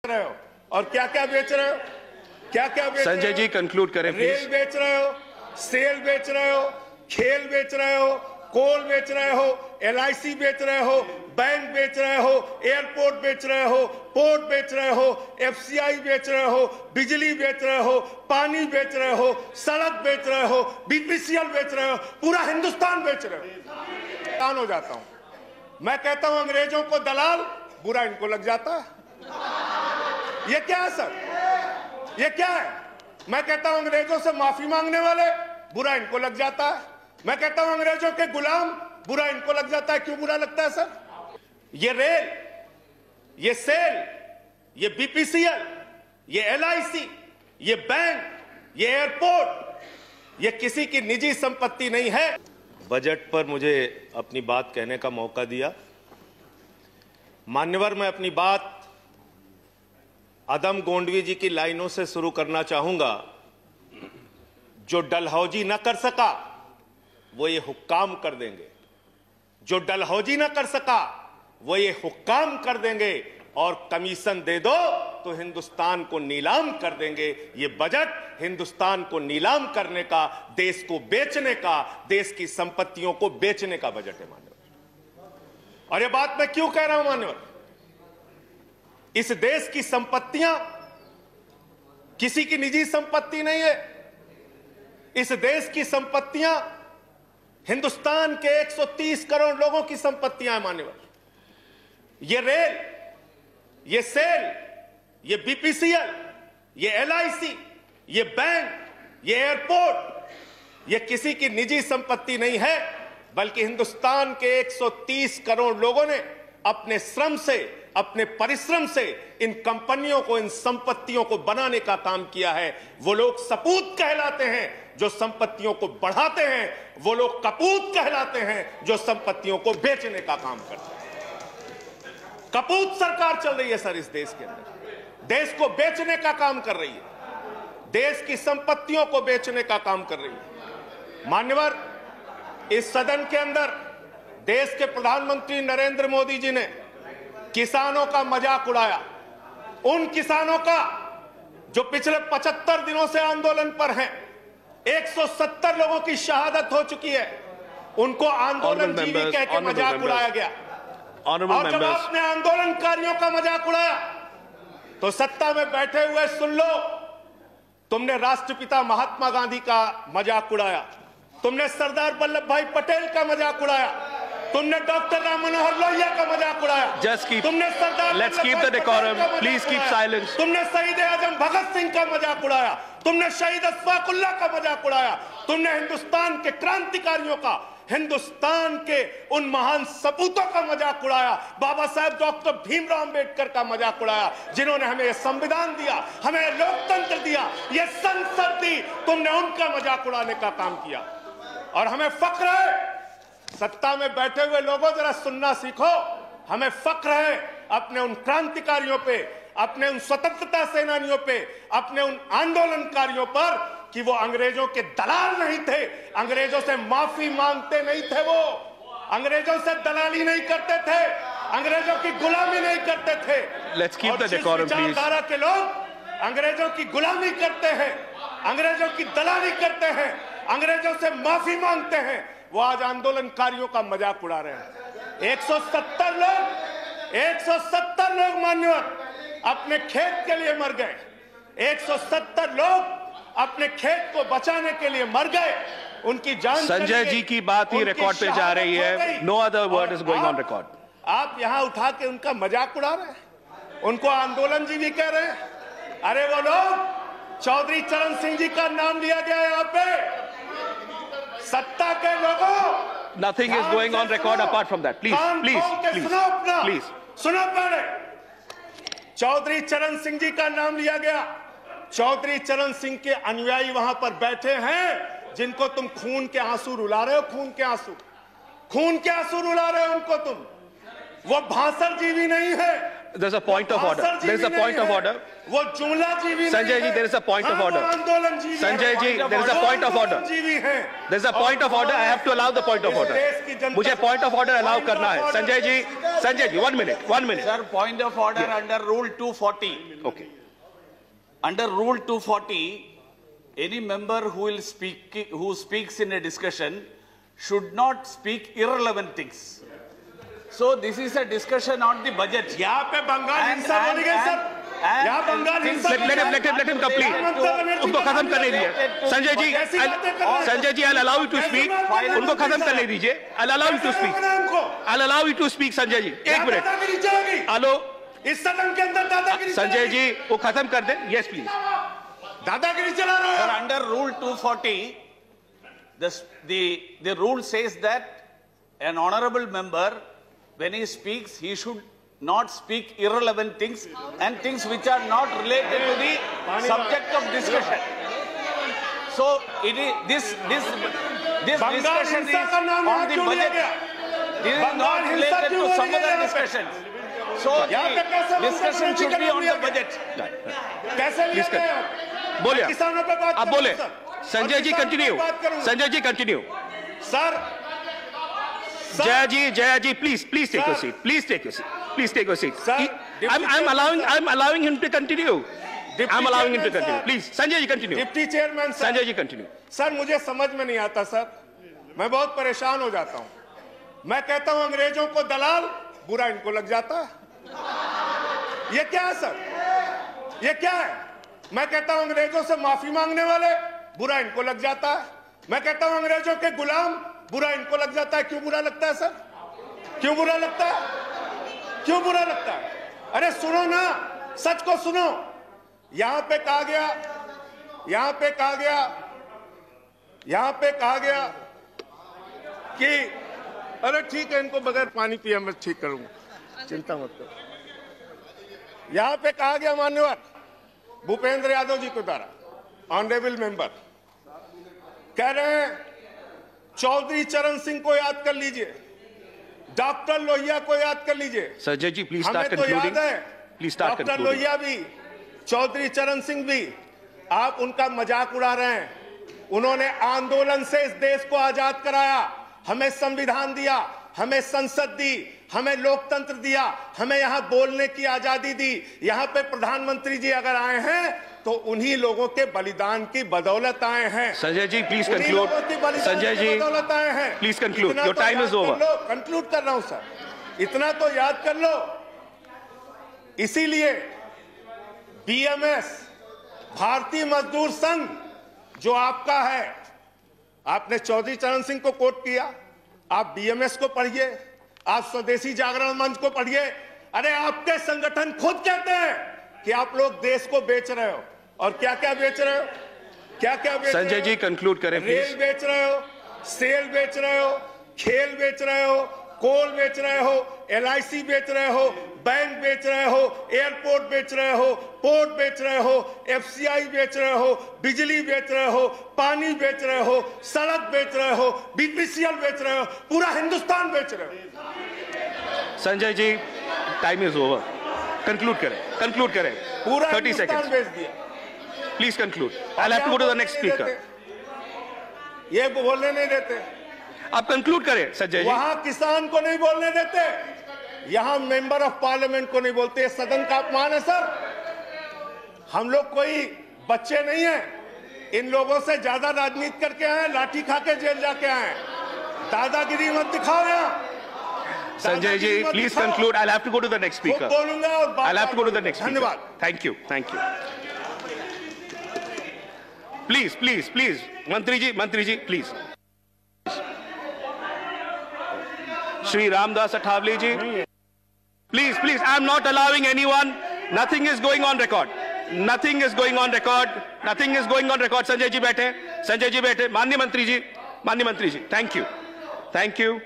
रहे हो और क्या क्या बेच रहे हो, क्या क्या बेच संजय जी कंक्लूड करें प्लीज। रेल बेच रहे हो, सेल बेच रहे हो, खेल बेच रहे हो, कोल बेच रहे हो, LIC बेच रहे हो, बैंक बेच रहे हो, एयरपोर्ट बेच रहे हो, पोर्ट बेच रहे हो, FCI बेच रहे हो, बिजली बेच रहे हो, पानी बेच रहे हो, सड़क बेच रहे हो, BPCL बेच रहे हो, पूरा हिंदुस्तान बेच रहे हो। हैरान हो जाता हूं। मैं कहता हूं अंग्रेजों को दलाल, बुरा इनको लग जाता है। ये क्या है सर, ये क्या है? मैं कहता हूं अंग्रेजों से माफी मांगने वाले, बुरा इनको लग जाता है। मैं कहता हूं अंग्रेजों के गुलाम, बुरा इनको लग जाता है। क्यों बुरा लगता है सर? ये रेल, ये सेल, ये BPCL, ये LIC, ये बैंक, ये एयरपोर्ट, ये किसी की निजी संपत्ति नहीं है। बजट पर मुझे अपनी बात कहने का मौका दिया। मान्यवर, मैं अपनी बात अदम गोंडवी जी की लाइनों से शुरू करना चाहूंगा। जो डलहौजी न कर सका वो ये हुक्काम कर देंगे, जो डलहौजी न कर सका वो ये हुक्काम कर देंगे, और कमीशन दे दो तो हिंदुस्तान को नीलाम कर देंगे। ये बजट हिंदुस्तान को नीलाम करने का, देश को बेचने का, देश की संपत्तियों को बेचने का बजट है मान्यवर। और ये बात मैं क्यों कह रहा हूं मान्यवर? इस देश की संपत्तियां किसी की निजी संपत्ति नहीं है। इस देश की संपत्तियां हिंदुस्तान के 130 करोड़ लोगों की संपत्तियां हैं मान्यवर। ये रेल, ये सेल, ये BPCL, ये LIC, ये बैंक, ये एयरपोर्ट, ये किसी की निजी संपत्ति नहीं है, बल्कि हिंदुस्तान के 130 करोड़ लोगों ने अपने श्रम से, अपने परिश्रम से इन कंपनियों को, इन संपत्तियों को बनाने का काम किया है। वो लोग सपूत कहलाते हैं जो संपत्तियों को बढ़ाते हैं, वो लोग कपूत कहलाते हैं जो संपत्तियों को बेचने का काम करते हैं। कपूत सरकार चल रही है सर इस देश के अंदर, देश को बेचने का काम कर रही है, देश की संपत्तियों को बेचने का काम कर रही है। मान्यवर, इस सदन के अंदर देश के प्रधानमंत्री नरेंद्र मोदी जी ने किसानों का मजाक उड़ाया। उन किसानों का जो पिछले 75 दिनों से आंदोलन पर हैं, 170 लोगों की शहादत हो चुकी है, उनको आंदोलन जीवी कह के मजाक उड़ाया गया। और जब आपने आंदोलनकारियों का मजाक उड़ाया तो सत्ता में बैठे हुए सुन लो, तुमने राष्ट्रपिता महात्मा गांधी का मजाक उड़ाया, तुमने सरदार वल्लभ भाई पटेल का मजाक उड़ाया, तुमने डॉक्टर राम मनोहर लोहिया का मजाक उड़ाया, तुमने सरदार let's keep the decorum, please keep silence, तुमने शहीद आजम भगत सिंह का मजाक उड़ाया, तुमने शहीद अशफाकुल्लाह का मजाक उड़ाया, तुमने हिंदुस्तान के क्रांतिकारियों का, हिंदुस्तान के उन महान सपूतों का मजाक उड़ाया, बाबा साहब डॉक्टर भीमराव अंबेडकर का मजाक उड़ाया, जिन्होंने हमें संविधान दिया, हमें लोकतंत्र दिया, ये संसद दी, तुमने उनका मजाक उड़ाने का काम किया। और हमें फख्र है, सत्ता में बैठे हुए लोगों जरा सुनना सीखो, हमें फख्र है अपने उन क्रांतिकारियों पे, अपने उन स्वतंत्रता सेनानियों पे, अपने उन आंदोलनकारियों पर कि वो अंग्रेजों के दलाल नहीं थे, अंग्रेजों से माफी मांगते नहीं थे, वो अंग्रेजों से दलाली नहीं करते थे, अंग्रेजों की गुलामी नहीं करते थे। Let's keep the decorum please. विचारधारा के लोग अंग्रेजों की गुलामी करते हैं, अंग्रेजों की दलाली करते हैं, अंग्रेजों से माफी मांगते हैं, वो आज आंदोलनकारियों का मजाक उड़ा रहे हैं। 170 लोग मान्यवर अपने खेत के लिए मर गए, 170 लोग अपने खेत को बचाने के लिए मर गए, उनकी जान। संजय जी की बात ही रिकॉर्ड पे जा रही है, no other word is going on record. आप यहां उठा के उनका मजाक उड़ा रहे हैं, उनको आंदोलन जीवी कह रहे हैं। अरे वो लोग, चौधरी चरण सिंह जी का नाम लिया गया यहाँ पे, सत्ता के लोगों। Nothing is going on record apart from that, please please please सुनो। पहले चौधरी चरण सिंह जी का नाम लिया गया, चौधरी चरण सिंह के अनुयायी वहां पर बैठे हैं, जिनको तुम खून के आंसू रुला रहे हो, खून के आंसू रुला रहे हो उनको तुम। वो भाषण जीवी नहीं है, There's a point of order. There's a point of order. वो जुमला जीवी Sanjay ji, there is a point of order. आंदोलन जीवी Sanjay ji, there is a point of order. There's a point of order. I have to allow the point of order. मुझे point of order allow करना है. Sanjay ji, 1 minute. Sir, point of order under Rule 240. Okay. Under Rule 240, any member who speaks in a discussion should not speak irrelevant things. So this is a discussion on the budget. यहाँ पे बंगाल हिंसा बोली गई sir. यहाँ बंगाल हिंसा. Let him complete. उनको खत्म करने दीजिए. Sanjay ji, I'll allow you to speak. उनको खत्म करने दीजिए. I'll allow you to speak. I'll allow you to speak, Sanjay ji. 1 minute. Hello. इस सदन के अंदर दादागिरी. संजय जी, वो खत्म कर दे. Yes, please. दादागिरी चला रहे हो. Under Rule 240, the rule says that an honorable member, when he speaks, he should not speak irrelevant things and things which are not related to the subject of discussion. So it is this discussion is on the budget. This is not related to some other discussions. So the discussion should be on the budget. कैसे लिया गया? बोलिए. किसानों पे बात आप बोले. Sanjay ji continue. Sanjay ji continue. Sir. Jaya ji, please take your seat. Please take your seat. Please take your seat. I'm allowing him to continue. I'm allowing him to continue. Please, Sanjay ji continue. Deputy chairman sir. Sanjay ji continue. Sir मुझे समझ में नहीं आता sir. मैं बहुत परेशान हो जाता हूँ. मैं कहता हूँ अंग्रेजों को दलाल, बुरा इनको लग जाता है. ये क्या है सर? ये क्या है? मैं कहता हूँ अंग्रेजों से माफी मांगने वाले, बुरा इनको लग जाता है. मैं कहता हूँ अंग्रेजों के गुलाम, बुरा इनको लग जाता है. क्यों बुरा लगता है सर? क्यों बुरा लगता है? क्यों बुरा लगता है? अरे सुनो ना, सच को सुनो. यहां पे कहा गया कि अरे ठीक है, इनको बगैर पानी पिए मैं ठीक करूंगा, चिंता मत करो. यहां पे कहा गया मान्यवर भूपेंद्र यादव जी के द्वारा, ऑनरेबल मेंबर कह रहे हैं चौधरी चरण सिंह को याद कर लीजिए, डॉक्टर लोहिया को याद कर लीजिए. संजय जी प्लीज स्टार्ट हमें तो याद है प्लीज स्टार्ट डॉक्टर लोहिया भी, चौधरी चरण सिंह भी. आप उनका मजाक उड़ा रहे हैं. उन्होंने आंदोलन से इस देश को आजाद कराया, हमें संविधान दिया, हमें संसद दी, हमें लोकतंत्र दिया, हमें यहां बोलने की आजादी दी. यहां पे प्रधानमंत्री जी अगर आए हैं तो उन्हीं लोगों के बलिदान की बदौलत आए हैं. Sanjay ji please conclude. संजय जी बदौलत आए हैं. Please conclude. Your time is over. Conclude कर रहा हूं सर. इतना तो याद कर लो. इसीलिए बीएमएस, भारतीय मजदूर संघ जो आपका है, आपने चौधरी चरण सिंह को कोट किया, आप बीएमएस को पढ़िए, आप स्वदेशी जागरण मंच को पढ़िए. अरे आपके संगठन खुद कहते हैं कि आप लोग देश को बेच रहे हो. और क्या क्या बेच रहे हो? क्या क्या बेच रहे हो? संजय जी कंक्लूड करें प्लीज. रेल बेच रहे हो, सेल बेच रहे हो, खेल बेच रहे हो, कोल बेच रहे हो, एलआईसी बेच रहे हो, बैंक बेच रहे हो, एयरपोर्ट बेच रहे हो, पोर्ट बेच रहे हो, एफसीआई बेच रहे हो, बिजली बेच रहे हो, पानी बेच रहे हो, सड़क बेच रहे हो, बीपीसीएल बेच रहे हो, पूरा हिंदुस्तान बेच रहे हो. Sanjay ji time is over. Conclude करें. पूरा 30 हिंदुस्तान seconds. बेच दिया. Please conclude. I have to go to the next speaker. ये बोलने नहीं देते. आप कंक्लूड करें संजय जी. वहां किसान को नहीं बोलने देते, यहां मेंबर ऑफ पार्लियामेंट को नहीं बोलते. सदन का अपमान है सर. हम लोग कोई बच्चे नहीं हैं. इन लोगों से ज्यादा राजनीति करके आए, लाठी खा के जेल जाके आए. दादागिरी मत दिखाओ यहां. Sanjay ji, please conclude. I'll have to go to the next speaker. I'll have to go to the next speaker. धन्यवाद. Thank you. Please. Mantri ji, please. Shri Ramdas Athavale ji. Please. I'm not allowing anyone. Nothing is going on record. Sanjay ji बैठे. माननीय मंत्री जी. Thank you.